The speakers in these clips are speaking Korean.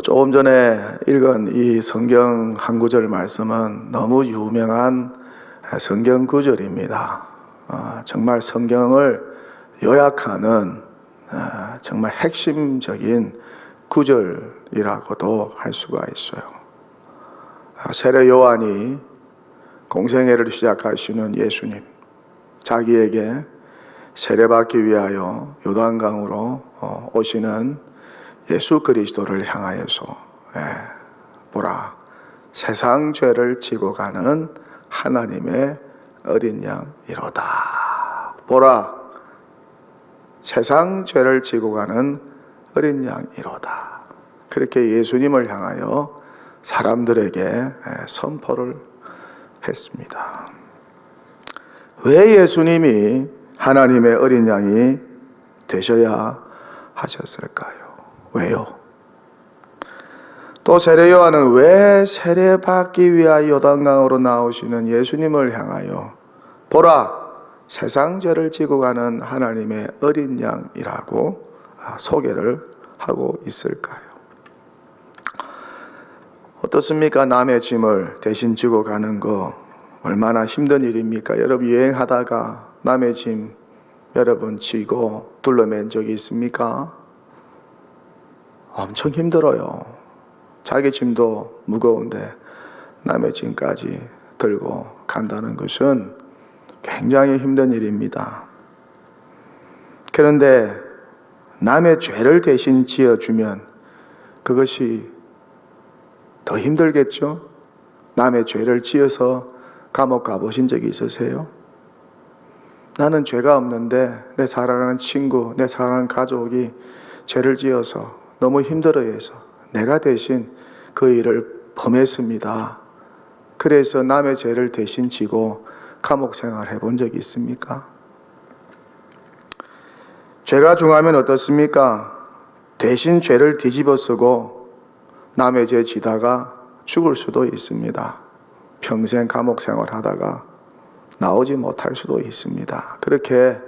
조금 전에 읽은 이 성경 한 구절 말씀은 너무 유명한 성경 구절입니다. 정말 성경을 요약하는 정말 핵심적인 구절이라고도 할 수가 있어요. 세례 요한이 공생애를 시작하시는 예수님, 자기에게 세례받기 위하여 요단강으로 오시는 예수 그리스도를 향하여서 보라, 세상 죄를 지고 가는 하나님의 어린 양이로다. 보라, 세상 죄를 지고 가는 어린 양이로다. 그렇게 예수님을 향하여 사람들에게 선포를 했습니다. 왜 예수님이 하나님의 어린 양이 되셔야 하셨을까요? 왜요? 또 세례 요한은 왜 세례받기 위하여 요단강으로 나오시는 예수님을 향하여 보라, 세상 죄를 지고 가는 하나님의 어린 양이라고 소개를 하고 있을까요? 어떻습니까? 남의 짐을 대신 지고 가는 거 얼마나 힘든 일입니까? 여러분 여행하다가 남의 짐 여러분 지고 둘러맨 적이 있습니까? 엄청 힘들어요. 자기 짐도 무거운데 남의 짐까지 들고 간다는 것은 굉장히 힘든 일입니다. 그런데 남의 죄를 대신 지어주면 그것이 더 힘들겠죠? 남의 죄를 지어서 감옥 가보신 적이 있으세요? 나는 죄가 없는데 내 사랑하는 친구, 내 사랑하는 가족이 죄를 지어서 너무 힘들어해서 내가 대신 그 일을 범했습니다. 그래서 남의 죄를 대신 지고 감옥 생활 해본 적이 있습니까? 죄가 중하면 어떻습니까? 대신 죄를 뒤집어 쓰고 남의 죄 지다가 죽을 수도 있습니다. 평생 감옥 생활하다가 나오지 못할 수도 있습니다. 그렇게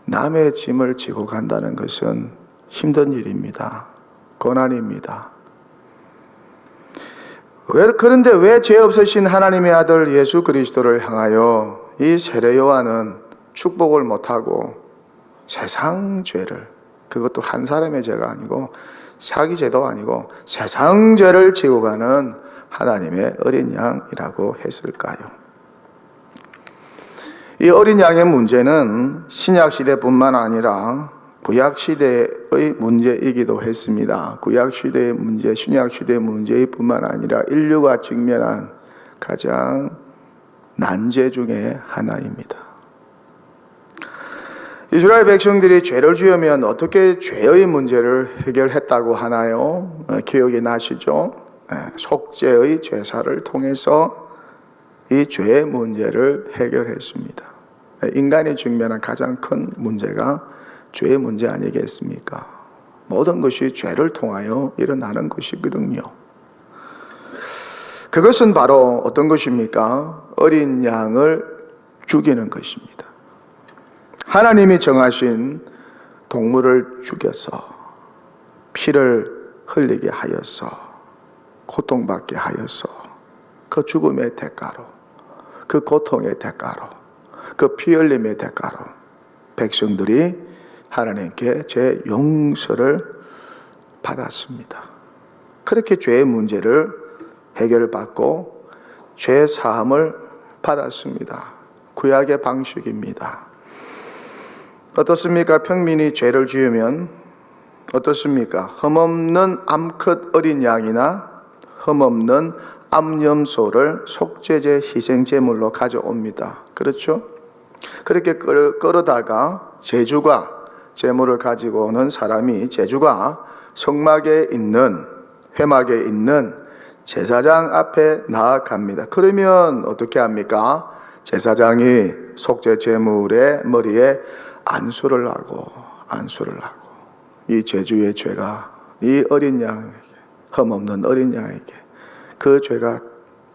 남의 짐을 지고 간다는 것은 힘든 일입니다. 고난입니다. 그런데 왜 죄 없으신 하나님의 아들 예수 그리스도를 향하여 이 세례 요한은 축복을 못하고 세상 죄를, 그것도 한 사람의 죄가 아니고 자기 죄도 아니고 세상 죄를 지고 가는 하나님의 어린 양이라고 했을까요? 이 어린 양의 문제는 신약 시대뿐만 아니라 구약 시대의 문제이기도 했습니다. 구약 시대의 문제, 신약 시대의 문제뿐만 아니라 인류가 직면한 가장 난제 중에 하나입니다. 이스라엘 백성들이 죄를 지으면 어떻게 죄의 문제를 해결했다고 하나요? 기억이 나시죠? 속죄의 제사를 통해서 이 죄의 문제를 해결했습니다. 인간이 직면한 가장 큰 문제가 죄의 문제 아니겠습니까? 모든 것이 죄를 통하여 일어나는 것이거든요. 그것은 바로 어떤 것입니까? 어린 양을 죽이는 것입니다. 하나님이 정하신 동물을 죽여서 피를 흘리게 하여서 고통받게 하여서 그 죽음의 대가로, 그 고통의 대가로, 그 피 흘림의 대가로 백성들이 하나님께 죄 용서를 받았습니다. 그렇게 죄의 문제를 해결받고 죄 사함을 받았습니다. 구약의 방식입니다. 어떻습니까? 평민이 죄를 지으면 어떻습니까? 흠없는 암컷 어린 양이나 흠없는 암염소를 속죄제 희생제물로 가져옵니다. 그렇죠? 그렇게 끌어다가 제주가 제물을 가지고 오는 사람이 제주가 성막에 있는, 회막에 있는 제사장 앞에 나아갑니다. 그러면 어떻게 합니까? 제사장이 속죄 제물의 머리에 안수를 하고 이 제주의 죄가 이 어린 양에게, 흠없는 어린 양에게 그 죄가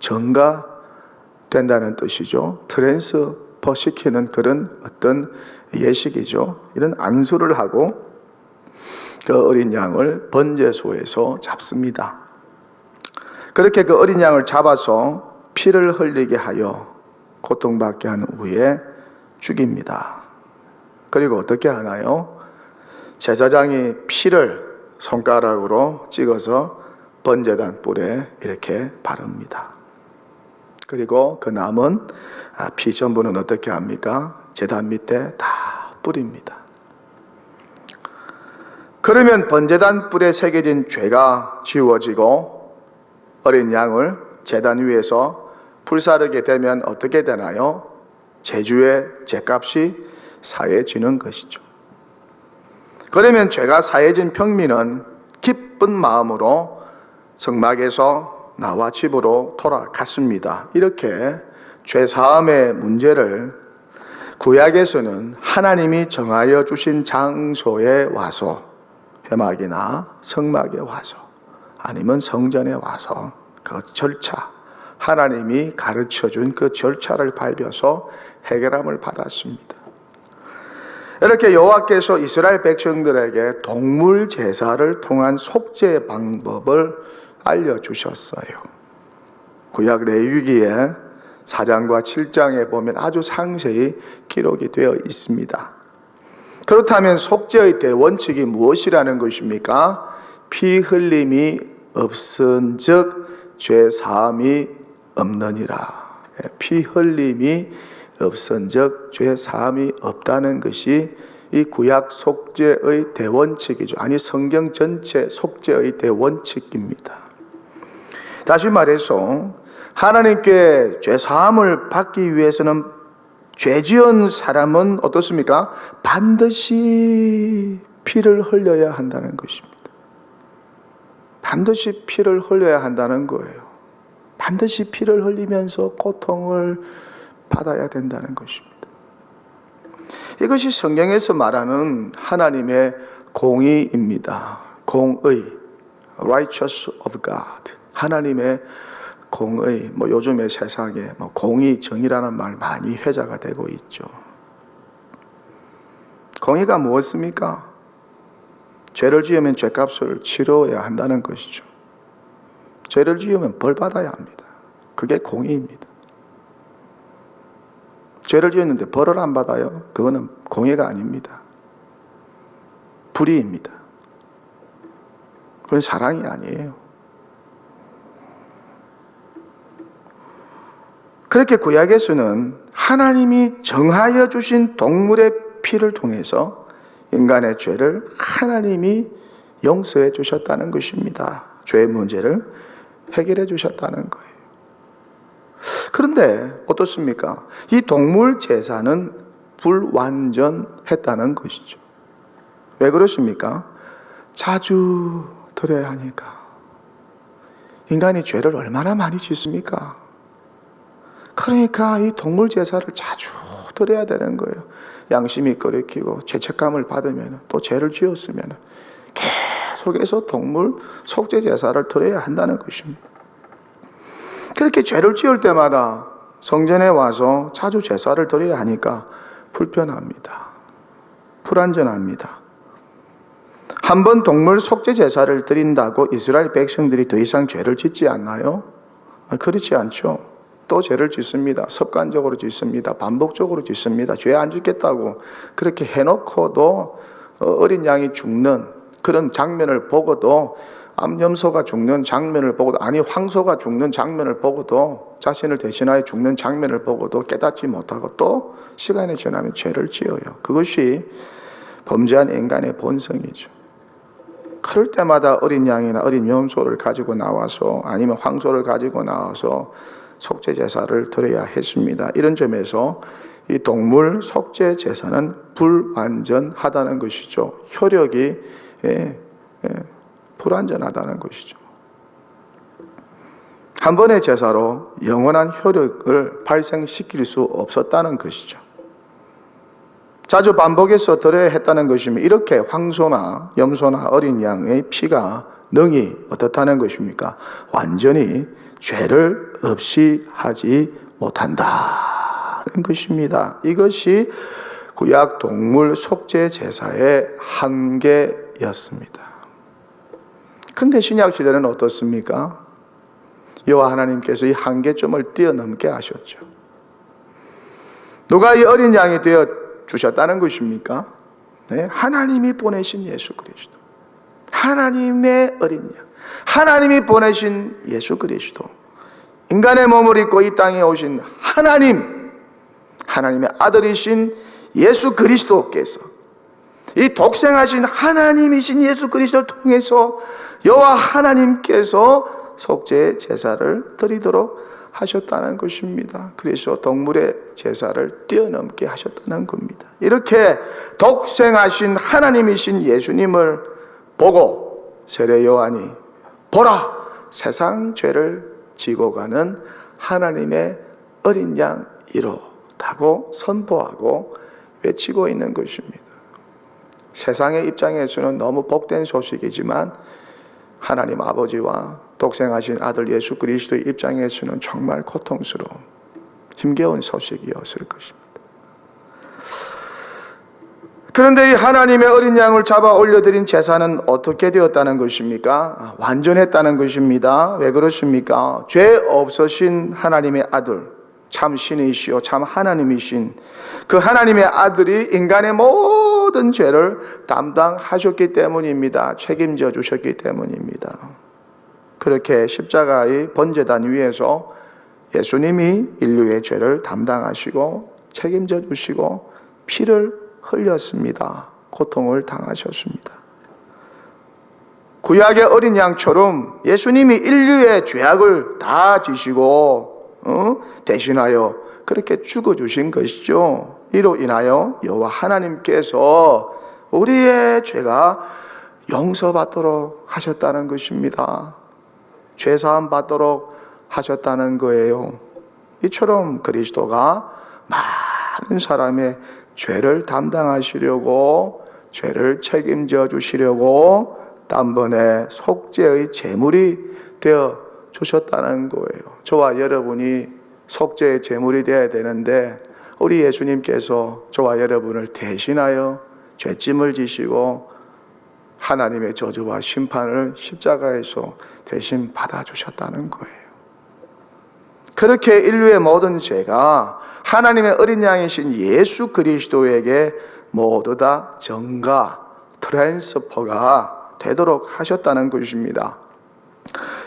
전가된다는 뜻이죠. 트랜스퍼 시키는 그런 어떤 예식이죠. 이런 안수를 하고 그 어린 양을 번제소에서 잡습니다. 그렇게 그 어린 양을 잡아서 피를 흘리게 하여 고통받게 한 후에 죽입니다. 그리고 어떻게 하나요? 제사장이 피를 손가락으로 찍어서 번제단 뿔에 이렇게 바릅니다. 그리고 그 남은 피 전부는 어떻게 합니까? 제단 밑에 다 뿌립니다. 그러면 번제단 뿔에 새겨진 죄가 지워지고 어린 양을 제단 위에서 불사르게 되면 어떻게 되나요? 제주의 죄값이 사해지는 것이죠. 그러면 죄가 사해진 평민은 기쁜 마음으로 성막에서 나와 집으로 돌아갔습니다. 이렇게 죄사함의 문제를 구약에서는 하나님이 정하여 주신 장소에 와서, 회막이나 성막에 와서, 아니면 성전에 와서 그 절차, 하나님이 가르쳐준 그 절차를 밟아서 해결함을 받았습니다. 이렇게 여호와께서 이스라엘 백성들에게 동물 제사를 통한 속죄 방법을 알려주셨어요. 구약 레위기에 4장과 7장에 보면 아주 상세히 기록이 되어 있습니다. 그렇다면 속죄의 대원칙이 무엇이라는 것입니까? 피 흘림이 없은즉 죄 사함이 없느니라. 피 흘림이 없은즉 죄 사함이 없다는 것이 이 구약 속죄의 대원칙이죠. 아니 성경 전체 속죄의 대원칙입니다. 다시 말해서 하나님께 죄 사함을 받기 위해서는 죄 지은 사람은 어떻습니까? 반드시 피를 흘려야 한다는 것입니다. 반드시 피를 흘려야 한다는 거예요. 반드시 피를 흘리면서 고통을 받아야 된다는 것입니다. 이것이 성경에서 말하는 하나님의 공의입니다. 공의, righteous of God. 하나님의 공의, 요즘의 세상에 공의, 정의라는 말 많이 회자가 되고 있죠. 공의가 무엇입니까? 죄를 지으면 죄값을 치러야 한다는 것이죠. 죄를 지으면 벌 받아야 합니다. 그게 공의입니다. 죄를 지었는데 벌을 안 받아요? 그거는 공의가 아닙니다. 불의입니다. 그건 사랑이 아니에요. 그렇게 구약에서는 하나님이 정하여 주신 동물의 피를 통해서 인간의 죄를 하나님이 용서해 주셨다는 것입니다. 죄의 문제를 해결해 주셨다는 거예요. 그런데 어떻습니까? 이 동물 제사는 불완전했다는 것이죠. 왜 그렇습니까? 자주 드려야 하니까. 인간이 죄를 얼마나 많이 짓습니까? 그러니까 이 동물 제사를 자주 드려야 되는 거예요. 양심이 끓이키고 죄책감을 받으면 또 죄를 지었으면 계속해서 동물 속죄 제사를 드려야 한다는 것입니다. 그렇게 죄를 지을 때마다 성전에 와서 자주 제사를 드려야 하니까 불편합니다. 불안전합니다. 한 번 동물 속죄 제사를 드린다고 이스라엘 백성들이 더 이상 죄를 짓지 않나요? 그렇지 않죠. 또 죄를 짓습니다. 습관적으로 짓습니다. 반복적으로 짓습니다. 죄 안 짓겠다고 그렇게 해놓고도 어린 양이 죽는 그런 장면을 보고도, 암염소가 죽는 장면을 보고도, 아니 황소가 죽는 장면을 보고도, 자신을 대신하여 죽는 장면을 보고도 깨닫지 못하고 또 시간이 지나면 죄를 지어요. 그것이 범죄한 인간의 본성이죠. 그럴 때마다 어린 양이나 어린 염소를 가지고 나와서, 아니면 황소를 가지고 나와서 속죄 제사를 드려야 했습니다. 이런 점에서 이 동물 속죄 제사는 불완전하다는 것이죠. 효력이 불완전하다는 것이죠. 한 번의 제사로 영원한 효력을 발생시킬 수 없었다는 것이죠. 자주 반복해서 드려야 했다는 것이면 이렇게 황소나 염소나 어린 양의 피가 능히 어떻다는 것입니까? 완전히 죄를 없이 하지 못한다는 것입니다. 이것이 구약 동물 속죄 제사의 한계입니다. 시대였습니다. 근데 신약 시대는 어떻습니까? 여호와 하나님께서 이 한계점을 뛰어넘게 하셨죠. 누가 이 어린 양이 되어 주셨다는 것입니까? 네, 하나님이 보내신 예수 그리스도. 하나님의 어린 양. 하나님이 보내신 예수 그리스도. 인간의 몸을 입고 이 땅에 오신 하나님의 아들이신 예수 그리스도께서 이 독생하신 하나님이신 예수 그리스도를 통해서 여호와 하나님께서 속죄의 제사를 드리도록 하셨다는 것입니다. 그래서 동물의 제사를 뛰어넘게 하셨다는 겁니다. 이렇게 독생하신 하나님이신 예수님을 보고 세례 요한이 보라, 세상 죄를 지고 가는 하나님의 어린 양 이로다고 선포하고 외치고 있는 것입니다. 세상의 입장에서는 너무 복된 소식이지만 하나님 아버지와 독생하신 아들 예수 그리스도의 입장에서는 정말 고통스러운 힘겨운 소식이었을 것입니다. 그런데 이 하나님의 어린 양을 잡아 올려드린 제사는 어떻게 되었다는 것입니까? 완전했다는 것입니다. 왜 그렇습니까? 죄 없으신 하나님의 아들, 참 신이시오 참 하나님이신 그 하나님의 아들이 인간의 모든 죄를 담당하셨기 때문입니다. 책임져 주셨기 때문입니다. 그렇게 십자가의 번제단 위에서 예수님이 인류의 죄를 담당하시고 책임져 주시고 피를 흘렸습니다. 고통을 당하셨습니다. 구약의 어린 양처럼 예수님이 인류의 죄악을 다 지시고 대신하여 그렇게 죽어주신 것이죠. 이로 인하여 여호와 하나님께서 우리의 죄가 용서받도록 하셨다는 것입니다. 죄사함 받도록 하셨다는 거예요. 이처럼 그리스도가 많은 사람의 죄를 담당하시려고 죄를 책임져 주시려고 단번에 속죄의 제물이 되어 주셨다는 거예요. 저와 여러분이 속죄의 제물이 되어야 되는데 우리 예수님께서 저와 여러분을 대신하여 죄짐을 지시고 하나님의 저주와 심판을 십자가에서 대신 받아주셨다는 거예요. 그렇게 인류의 모든 죄가 하나님의 어린 양이신 예수 그리스도에게 모두 다 전가, 트랜스퍼가 되도록 하셨다는 것입니다.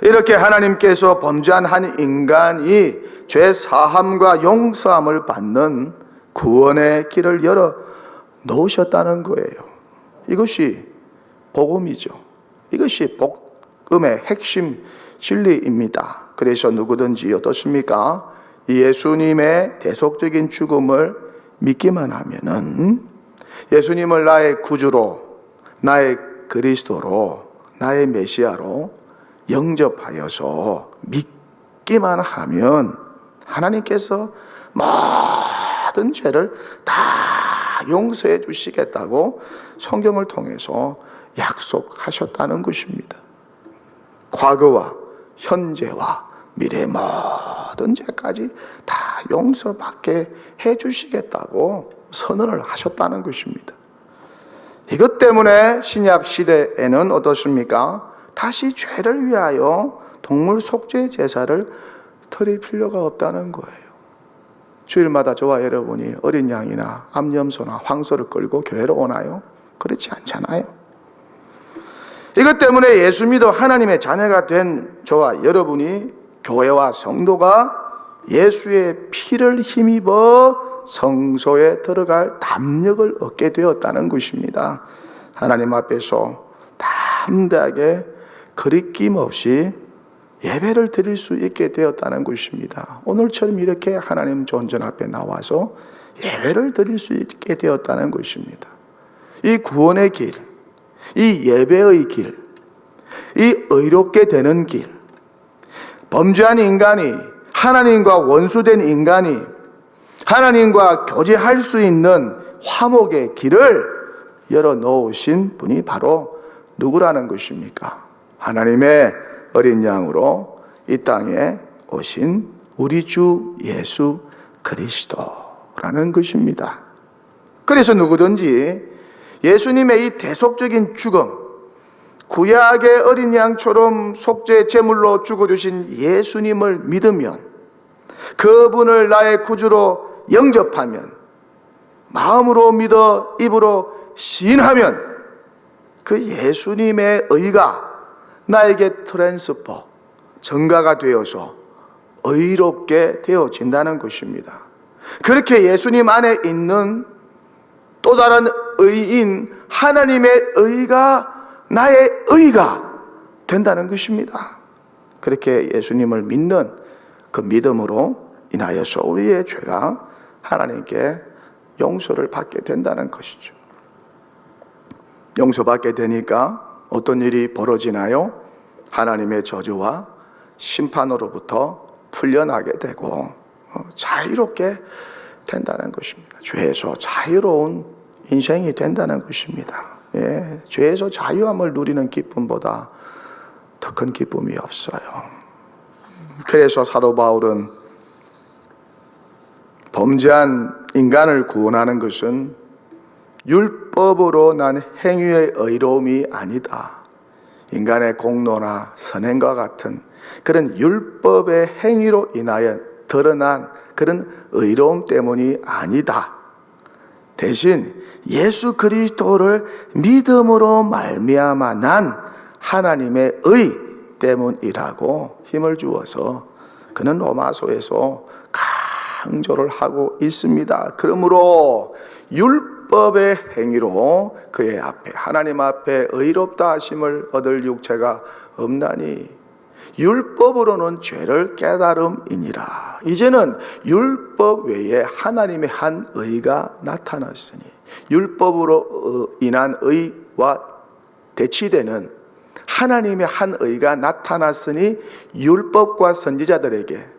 이렇게 하나님께서 범죄한 한 인간이 죄 사함과 용서함을 받는 구원의 길을 열어 놓으셨다는 거예요. 이것이 복음이죠. 이것이 복음의 핵심 진리입니다. 그래서 누구든지 어떻습니까? 예수님의 대속적인 죽음을 믿기만 하면은 예수님을 나의 구주로, 나의 그리스도로, 나의 메시아로 영접하여서 믿기만 하면 하나님께서 모든 죄를 다 용서해 주시겠다고 성경을 통해서 약속하셨다는 것입니다. 과거와 현재와 미래의 모든 죄까지 다 용서받게 해 주시겠다고 선언을 하셨다는 것입니다. 이것 때문에 신약 시대에는 어떻습니까? 다시 죄를 위하여 동물 속죄 제사를 드릴 필요가 없다는 거예요. 주일마다 저와 여러분이 어린 양이나 암염소나 황소를 끌고 교회로 오나요? 그렇지 않잖아요. 이것 때문에 예수 믿어 하나님의 자녀가 된 저와 여러분이 교회와 성도가 예수의 피를 힘입어 성소에 들어갈 담력을 얻게 되었다는 것입니다. 하나님 앞에서 담대하게 거리낌 없이 예배를 드릴 수 있게 되었다는 것입니다. 오늘처럼 이렇게 하나님 존전 앞에 나와서 예배를 드릴 수 있게 되었다는 것입니다. 이 구원의 길, 이 예배의 길, 이 의롭게 되는 길, 범죄한 인간이 하나님과 원수된 인간이 하나님과 교제할 수 있는 화목의 길을 열어놓으신 분이 바로 누구라는 것입니까? 하나님의 어린 양으로 이 땅에 오신 우리 주 예수 그리스도라는 것입니다. 그래서 누구든지 예수님의 이 대속적인 죽음, 구약의 어린 양처럼 속죄 제물로 죽어주신 예수님을 믿으면, 그분을 나의 구주로 영접하면, 마음으로 믿어 입으로 시인하면 그 예수님의 의가 나에게 트랜스퍼, 전가가 되어서 의롭게 되어진다는 것입니다. 그렇게 예수님 안에 있는 또 다른 의인 하나님의 의가 나의 의가 된다는 것입니다. 그렇게 예수님을 믿는 그 믿음으로 인하여서 우리의 죄가 하나님께 용서를 받게 된다는 것이죠. 용서받게 되니까 어떤 일이 벌어지나요? 하나님의 저주와 심판으로부터 풀려나게 되고 자유롭게 된다는 것입니다. 죄에서 자유로운 인생이 된다는 것입니다. 예, 죄에서 자유함을 누리는 기쁨보다 더 큰 기쁨이 없어요. 그래서 사도 바울은 범죄한 인간을 구원하는 것은 율법으로 난 행위의 의로움이 아니다. 인간의 공로나 선행과 같은 그런 율법의 행위로 인하여 드러난 그런 의로움 때문이 아니다. 대신 예수 그리스도를 믿음으로 말미암아 난 하나님의 의 때문이라고 힘을 주어서 그는 로마서에서 강조를 하고 있습니다. 그러므로 율법의 행위로 그의 앞에, 하나님 앞에 의롭다 하심을 얻을 육체가 없나니 율법으로는 죄를 깨달음이니라. 이제는 율법 외에 하나님의 한 의가 나타났으니, 율법으로 인한 의와 대치되는 하나님의 한 의가 나타났으니 율법과 선지자들에게,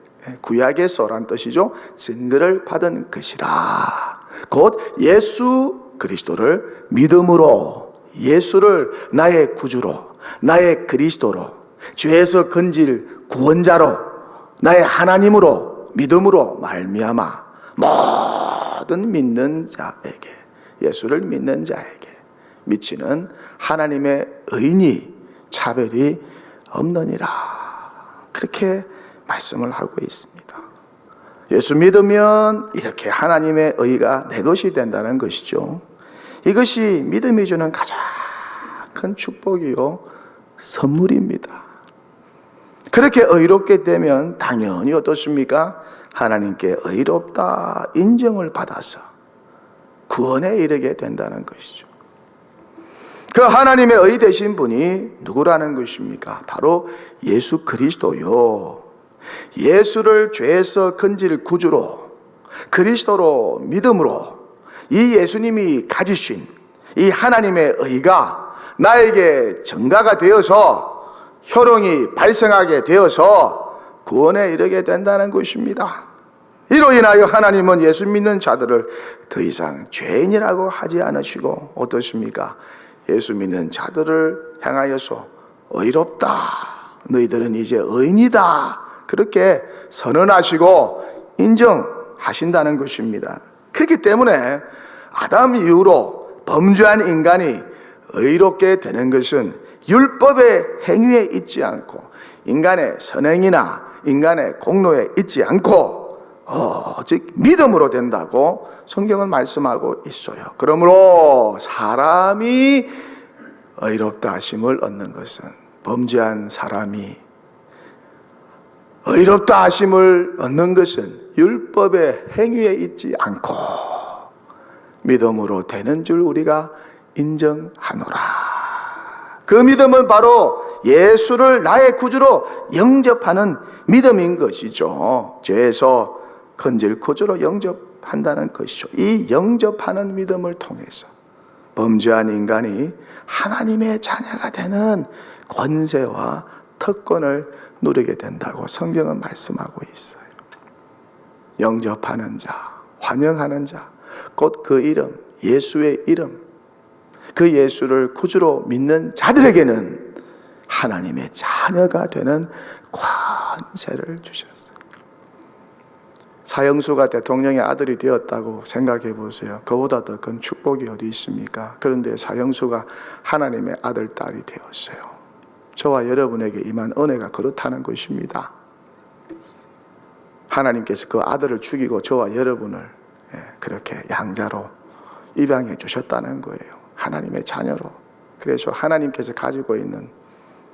구약에서란 뜻이죠, 증거를 받은 것이라. 곧 예수 그리스도를 믿음으로, 예수를 나의 구주로, 나의 그리스도로, 죄에서 건질 구원자로, 나의 하나님으로 믿음으로 말미암아 모든 믿는 자에게, 예수를 믿는 자에게 미치는 하나님의 의인이 차별이 없느니라. 그렇게 말씀을 하고 있습니다. 예수 믿으면 이렇게 하나님의 의가 내 것이 된다는 것이죠. 이것이 믿음이 주는 가장 큰 축복이요 선물입니다. 그렇게 의롭게 되면 당연히 어떻습니까? 하나님께 의롭다 인정을 받아서 구원에 이르게 된다는 것이죠. 그 하나님의 의 되신 분이 누구라는 것입니까? 바로 예수 그리스도요. 예수를 죄에서 건질 구주로, 그리스도로 믿음으로 이 예수님이 가지신 이 하나님의 의가 나에게 증가가 되어서 효력이 발생하게 되어서 구원에 이르게 된다는 것입니다. 이로 인하여 하나님은 예수 믿는 자들을 더 이상 죄인이라고 하지 않으시고 어떻습니까? 예수 믿는 자들을 향하여서 의롭다, 너희들은 이제 의인이다, 그렇게 선언하시고 인정하신다는 것입니다. 그렇기 때문에 아담 이후로 범죄한 인간이 의롭게 되는 것은 율법의 행위에 있지 않고 인간의 선행이나 인간의 공로에 있지 않고 즉 믿음으로 된다고 성경은 말씀하고 있어요. 그러므로 사람이 의롭다 하심을 얻는 것은, 범죄한 사람이 의롭다 하심을 얻는 것은 율법의 행위에 있지 않고 믿음으로 되는 줄 우리가 인정하노라. 그 믿음은 바로 예수를 나의 구주로 영접하는 믿음인 것이죠. 죄에서 건질 구주로 영접한다는 것이죠. 이 영접하는 믿음을 통해서 범죄한 인간이 하나님의 자녀가 되는 권세와 특권을 누리게 된다고 성경은 말씀하고 있어요. 영접하는 자, 환영하는 자, 곧 그 이름, 예수의 이름, 그 예수를 구주로 믿는 자들에게는 하나님의 자녀가 되는 권세를 주셨어요. 사형수가 대통령의 아들이 되었다고 생각해 보세요. 그보다 더 큰 축복이 어디 있습니까? 그런데 사형수가 하나님의 아들, 딸이 되었어요. 저와 여러분에게 임한 은혜가 그렇다는 것입니다. 하나님께서 그 아들을 죽이고 저와 여러분을 그렇게 양자로 입양해 주셨다는 거예요. 하나님의 자녀로. 그래서 하나님께서 가지고 있는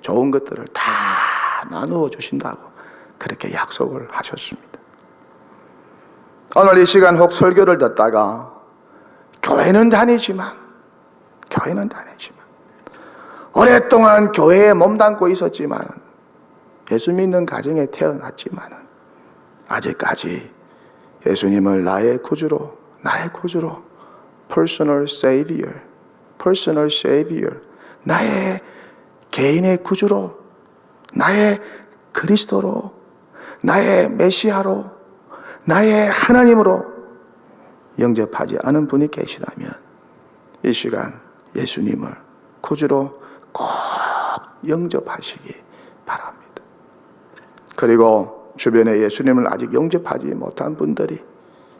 좋은 것들을 다 나누어 주신다고 그렇게 약속을 하셨습니다. 오늘 이 시간 혹 설교를 듣다가 교회는 다니지만 오랫동안 교회에 몸담고 있었지만 예수 믿는 가정에 태어났지만 아직까지 예수님을 나의 구주로 personal savior, 나의 개인의 구주로, 나의 그리스도로, 나의 메시아로, 나의 하나님으로 영접하지 않은 분이 계시다면 이 시간 예수님을 구주로 꼭 영접하시기 바랍니다. 그리고 주변에 예수님을 아직 영접하지 못한 분들이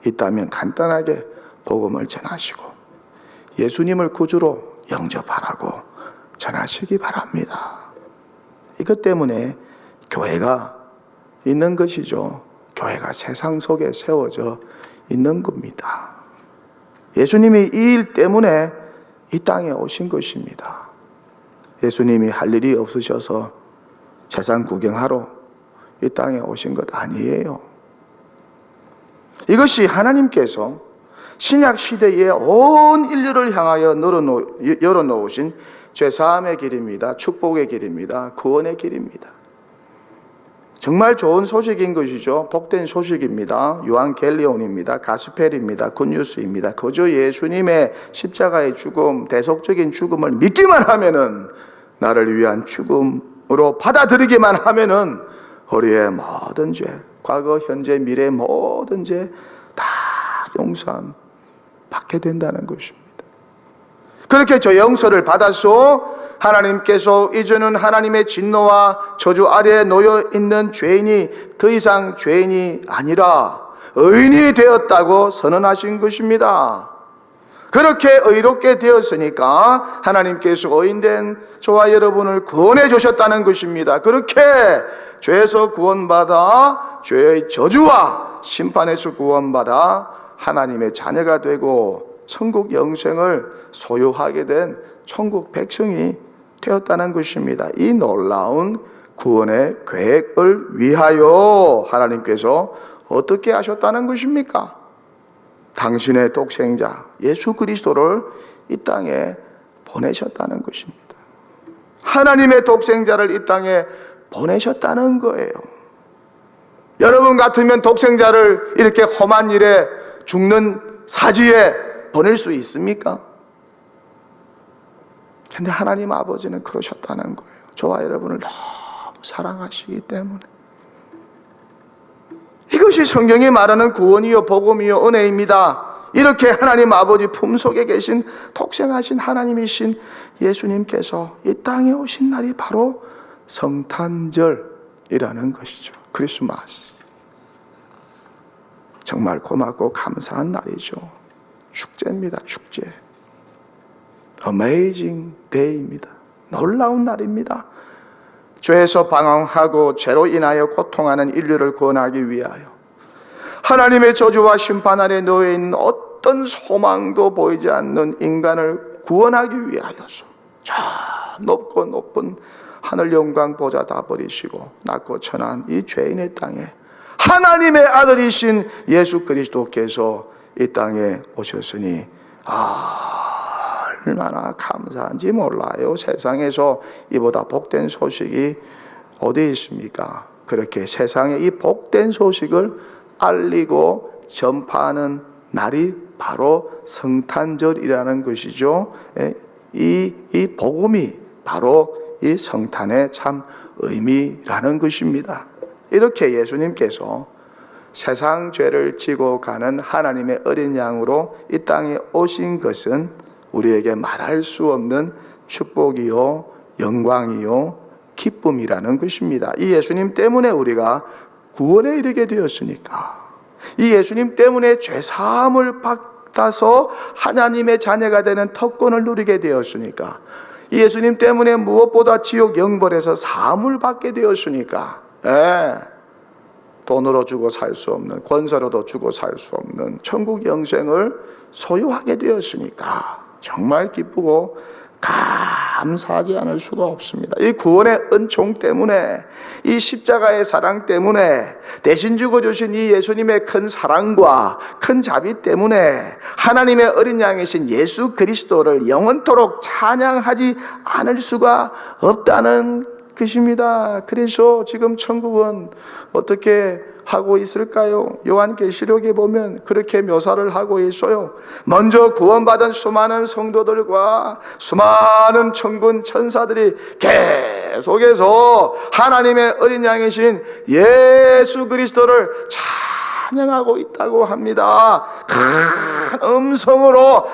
있다면 간단하게 복음을 전하시고 예수님을 구주로 영접하라고 전하시기 바랍니다. 이것 때문에 교회가 있는 것이죠. 교회가 세상 속에 세워져 있는 겁니다. 예수님이 이 일 때문에 이 땅에 오신 것입니다. 예수님이 할 일이 없으셔서 세상 구경하러 이 땅에 오신 것 아니에요. 이것이 하나님께서 신약 시대에 온 인류를 향하여 열어놓으신 죄사함의 길입니다. 축복의 길입니다. 구원의 길입니다. 정말 좋은 소식인 것이죠. 복된 소식입니다. 요한겔리온입니다. 가스펠입니다. 굿뉴스입니다. 그저 예수님의 십자가의 죽음, 대속적인 죽음을 믿기만 하면은, 나를 위한 죽음으로 받아들이기만 하면은 우리의 모든 죄, 과거, 현재, 미래 모든 죄 다 용서함 받게 된다는 것입니다. 그렇게 저 용서를 받아서 하나님께서 이제는 하나님의 진노와 저주 아래에 놓여 있는 죄인이 더 이상 죄인이 아니라 의인이 되었다고 선언하신 것입니다. 그렇게 의롭게 되었으니까 하나님께서 의인된 저와 여러분을 구원해 주셨다는 것입니다. 그렇게 죄에서 구원받아 죄의 저주와 심판에서 구원받아 하나님의 자녀가 되고 천국 영생을 소유하게 된 천국 백성이 되었다는 것입니다. 이 놀라운 구원의 계획을 위하여 하나님께서 어떻게 하셨다는 것입니까? 당신의 독생자 예수 그리스도를 이 땅에 보내셨다는 것입니다. 하나님의 독생자를 이 땅에 보내셨다는 거예요. 여러분 같으면 독생자를 이렇게 험한 일에 죽는 사지에 보낼 수 있습니까? 근데 하나님 아버지는 그러셨다는 거예요. 저와 여러분을 너무 사랑하시기 때문에. 이것이 성경이 말하는 구원이요 복음이요 은혜입니다. 이렇게 하나님 아버지 품속에 계신 독생하신 하나님이신 예수님께서 이 땅에 오신 날이 바로 성탄절이라는 것이죠. 크리스마스. 정말 고맙고 감사한 날이죠. 축제입니다. 축제. Amazing day입니다. 놀라운 날입니다. 죄에서 방황하고 죄로 인하여 고통하는 인류를 구원하기 위하여 하나님의 저주와 심판 아래 놓여 있는 어떤 소망도 보이지 않는 인간을 구원하기 위하여서 저 높고 높은 하늘 영광 보좌 다 버리시고 낮고 천한 이 죄인의 땅에 하나님의 아들이신 예수 그리스도께서 이 땅에 오셨으니 얼마나 감사한지 몰라요. 세상에서 이보다 복된 소식이 어디 있습니까? 그렇게 세상에 이 복된 소식을 알리고 전파하는 날이 바로 성탄절이라는 것이죠. 이 복음이 바로 이 성탄의 참 의미라는 것입니다. 이렇게 예수님께서 세상 죄를 지고 가는 하나님의 어린 양으로 이 땅에 오신 것은 우리에게 말할 수 없는 축복이요 영광이요 기쁨이라는 것입니다. 이 예수님 때문에 우리가 구원에 이르게 되었으니까 이 예수님 때문에 죄사함을 받아서 하나님의 자녀가 되는 특권을 누리게 되었으니까, 이 예수님 때문에 무엇보다 지옥 영벌에서 사함을 받게 되었으니까, 돈으로 주고 살 수 없는, 권세로도 주고 살 수 없는 천국 영생을 소유하게 되었으니까 정말 기쁘고 감사하지 않을 수가 없습니다. 이 구원의 은총 때문에, 이 십자가의 사랑 때문에, 대신 죽어주신 이 예수님의 큰 사랑과 큰 자비 때문에 하나님의 어린 양이신 예수 그리스도를 영원토록 찬양하지 않을 수가 없다는 것입니다. 그래서 지금 천국은 어떻게 하고 있을까요? 요한계시록에 보면 그렇게 묘사를 하고 있어요. 먼저 구원받은 수많은 성도들과 수많은 천군 천사들이 계속해서 하나님의 어린 양이신 예수 그리스도를 찬양하고 있다고 합니다. 큰 음성으로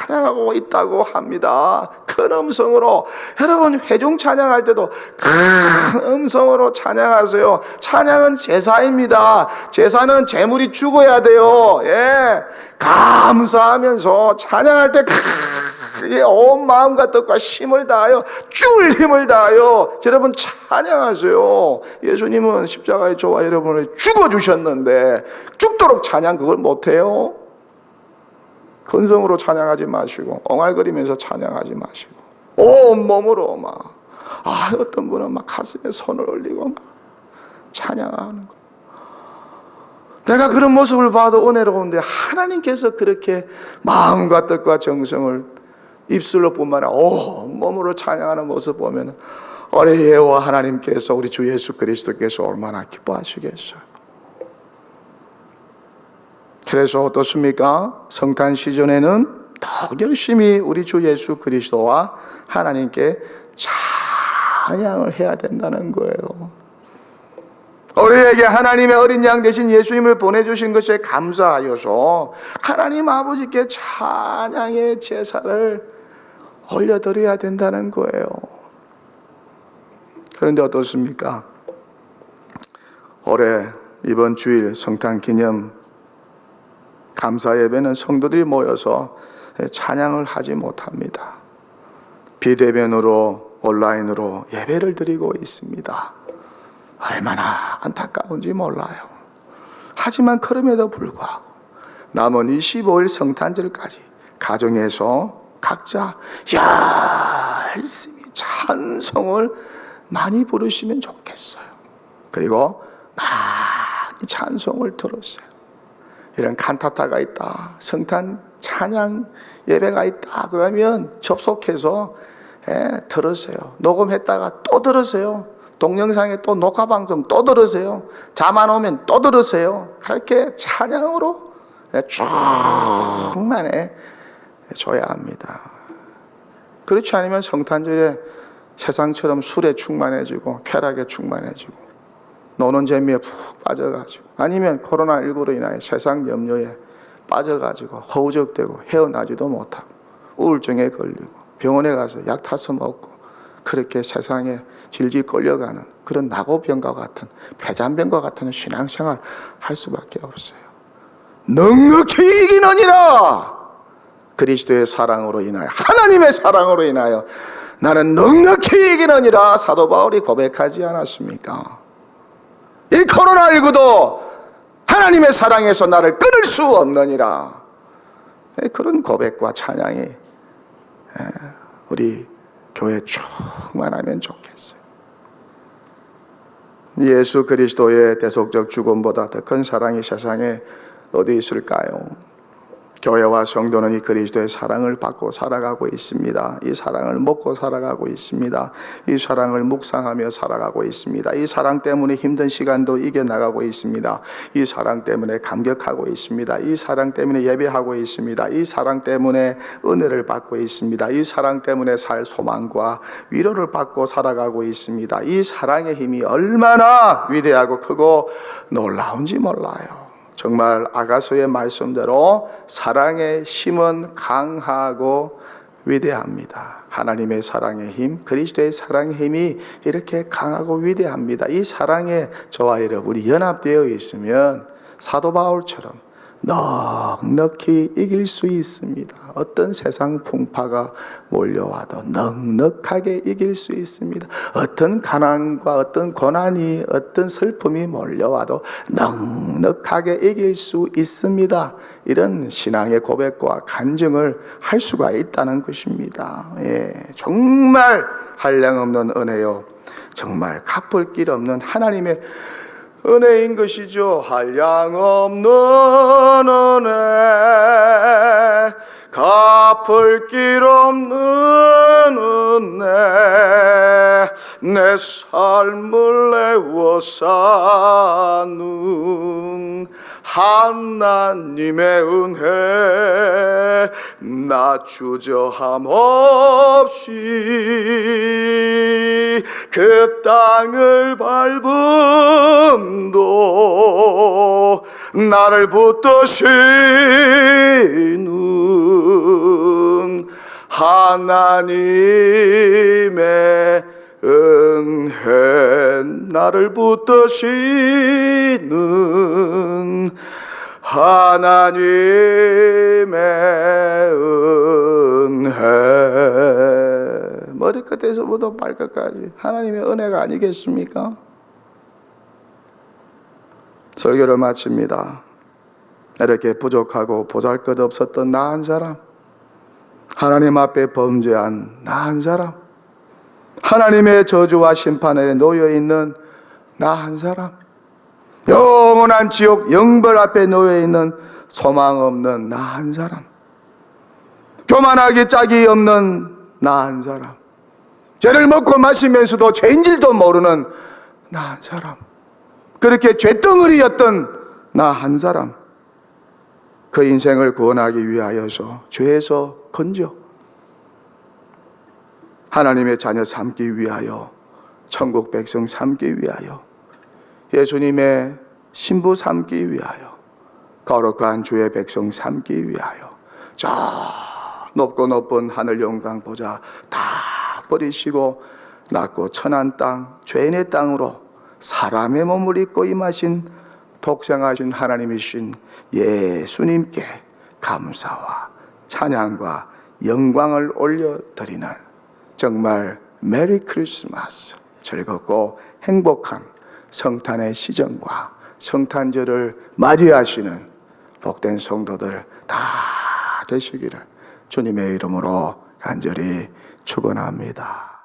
찬양하고 있다고 합니다. 큰 음성으로. 여러분, 회중 찬양할 때도 큰 음성으로 찬양하세요. 찬양은 제사입니다. 제사는 제물이 죽어야 돼요. 감사하면서 찬양할 때 크게 온 마음과 뜻과 힘을 다하여, 줄 힘을 다하여 여러분 찬양하세요. 예수님은 십자가에 저와 여러분을 죽어주셨는데 죽도록 찬양 그걸 못해요? 근성으로 찬양하지 마시고, 엉알거리면서 찬양하지 마시고, 온몸으로 어떤 분은 막 가슴에 손을 올리고 막 찬양하는 거. 내가 그런 모습을 봐도 은혜로운데, 하나님께서 그렇게 마음과 뜻과 정성을 입술로 뿐만 아니라 온몸으로 찬양하는 모습 보면 우리 예와 하나님께서, 우리 주 예수 그리스도께서 얼마나 기뻐하시겠어요. 그래서 어떻습니까? 성탄 시즌에는 더 열심히 우리 주 예수 그리스도와 하나님께 찬양을 해야 된다는 거예요. 우리에게 하나님의 어린 양 대신 예수님을 보내주신 것에 감사하여서 하나님 아버지께 찬양의 제사를 올려드려야 된다는 거예요. 그런데 어떻습니까? 올해 이번 주일 성탄 기념 감사 예배는 성도들이 모여서 찬양을 하지 못합니다. 비대면으로, 온라인으로 예배를 드리고 있습니다. 얼마나 안타까운지 몰라요. 하지만 그럼에도 불구하고 남은 25일 성탄절까지 가정에서 각자 열심히 찬송을 많이 부르시면 좋겠어요. 그리고 많이 찬송을 들었어요. 이런 칸타타가 있다, 성탄 찬양 예배가 있다 그러면 접속해서 들으세요. 녹음했다가 또 들으세요. 동영상에 또 녹화방송 또 들으세요. 잠 안 오면 또 들으세요. 그렇게 찬양으로 충만해 줘야 합니다. 그렇지 않으면 성탄절에 세상처럼 술에 충만해지고 쾌락에 충만해지고 노는 재미에 푹 빠져가지고, 아니면 코로나19로 인하여 세상 염려에 빠져가지고 허우적대고 헤어나지도 못하고 우울증에 걸리고 병원에 가서 약 타서 먹고 그렇게 세상에 질질 끌려가는 그런 낙오병과 같은, 폐잔병과 같은 신앙생활 할 수밖에 없어요. 넉넉히 이기느니라. 그리스도의 사랑으로 인하여, 하나님의 사랑으로 인하여 나는 넉넉히 이기느니라. 사도 바울이 고백하지 않았습니까? 이 코로나19도 하나님의 사랑에서 나를 끊을 수 없느니라. 그런 고백과 찬양이 우리 교회 충만하면 좋겠어요. 예수 그리스도의 대속적 죽음보다 더 큰 사랑이 세상에 어디 있을까요? 교회와 성도는 이 그리스도의 사랑을 받고 살아가고 있습니다. 이 사랑을 먹고 살아가고 있습니다. 이 사랑을 묵상하며 살아가고 있습니다. 이 사랑 때문에 힘든 시간도 이겨나가고 있습니다. 이 사랑 때문에 감격하고 있습니다. 이 사랑 때문에 예배하고 있습니다. 이 사랑 때문에 은혜를 받고 있습니다. 이 사랑 때문에 살 소망과 위로를 받고 살아가고 있습니다. 이 사랑의 힘이 얼마나 위대하고 크고 놀라운지 몰라요. 정말 아가서의 말씀대로 사랑의 힘은 강하고 위대합니다. 하나님의 사랑의 힘, 그리스도의 사랑의 힘이 이렇게 강하고 위대합니다. 이 사랑에 저와 여러분이 연합되어 있으면 사도 바울처럼 넉넉히 이길 수 있습니다. 어떤 세상 풍파가 몰려와도 넉넉하게 이길 수 있습니다. 어떤 가난과 어떤 고난이, 어떤 슬픔이 몰려와도 넉넉하게 이길 수 있습니다. 이런 신앙의 고백과 간증을 할 수가 있다는 것입니다. 정말 한량없는 은혜요, 정말 갚을 길 없는 하나님의 은혜인 것이죠. 한량없는 은혜, 갚을 길 없는 은혜, 내 삶을 내어 사는 하나님의 은혜, 나 주저함 없이 그 땅을 밟음도 나를 붙드시는 하나님의 은혜, 나를 붙드시는 하나님의 은혜. 머리끝에서부터 발끝까지 하나님의 은혜가 아니겠습니까? 설교를 마칩니다. 이렇게 부족하고 보잘것없었던 나 한 사람, 하나님 앞에 범죄한 나 한 사람, 하나님의 저주와 심판에 놓여있는 나 한 사람, 영원한 지옥 영벌 앞에 놓여있는 소망 없는 나 한 사람, 교만하기 짝이 없는 나 한 사람, 죄를 먹고 마시면서도 죄인줄도 모르는 나 한 사람, 그렇게 죄덩어리였던 나 한 사람, 그 인생을 구원하기 위하여서 죄에서 건져 하나님의 자녀 삼기 위하여, 천국 백성 삼기 위하여, 예수님의 신부 삼기 위하여, 거룩한 주의 백성 삼기 위하여 저 높고 높은 하늘 영광 보좌 다 버리시고 낮고 천한 땅, 죄인의 땅으로 사람의 몸을 입고 임하신 독생하신 하나님이신 예수님께 감사와 찬양과 영광을 올려드리는 정말 메리 크리스마스, 즐겁고 행복한 성탄의 시정과 성탄절을 맞이하시는 복된 성도들 다 되시기를 주님의 이름으로 간절히 축원합니다.